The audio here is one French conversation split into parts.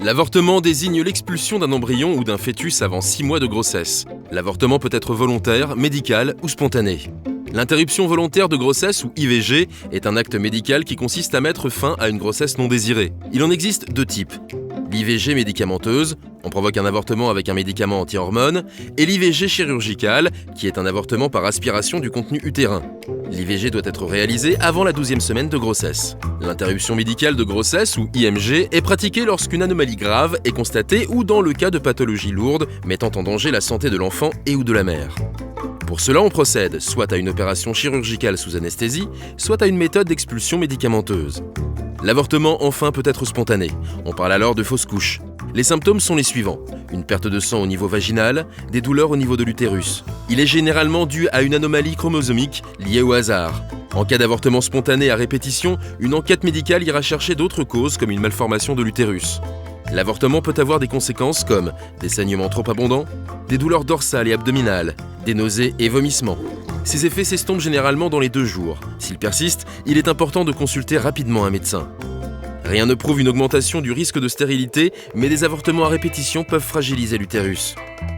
L'avortement désigne l'expulsion d'un embryon ou d'un fœtus avant 6 mois de grossesse. L'avortement peut être volontaire, médical ou spontané. L'interruption volontaire de grossesse ou IVG est un acte médical qui consiste à mettre fin à une grossesse non désirée. Il en existe deux types. L'IVG médicamenteuse, on provoque un avortement avec un médicament anti-hormones, et l'IVG chirurgicale, qui est un avortement par aspiration du contenu utérin. L'IVG doit être réalisée avant la 12e semaine de grossesse. L'interruption médicale de grossesse, ou IMG, est pratiquée lorsqu'une anomalie grave est constatée ou dans le cas de pathologies lourdes mettant en danger la santé de l'enfant et ou de la mère. Pour cela, on procède soit à une opération chirurgicale sous anesthésie, soit à une méthode d'expulsion médicamenteuse. L'avortement, enfin, peut être spontané. On parle alors de fausse couche. Les symptômes sont les suivants. Une perte de sang au niveau vaginal, des douleurs au niveau de l'utérus. Il est généralement dû à une anomalie chromosomique liée au hasard. En cas d'avortement spontané à répétition, une enquête médicale ira chercher d'autres causes comme une malformation de l'utérus. L'avortement peut avoir des conséquences comme des saignements trop abondants, des douleurs dorsales et abdominales, des nausées et vomissements. Ces effets s'estompent généralement dans les 2 jours. S'ils persistent, il est important de consulter rapidement un médecin. Rien ne prouve une augmentation du risque de stérilité, mais des avortements à répétition peuvent fragiliser l'utérus.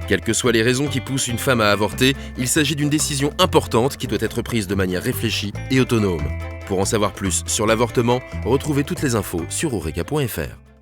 Quelles que soient les raisons qui poussent une femme à avorter, il s'agit d'une décision importante qui doit être prise de manière réfléchie et autonome. Pour en savoir plus sur l'avortement, retrouvez toutes les infos sur eureka.fr.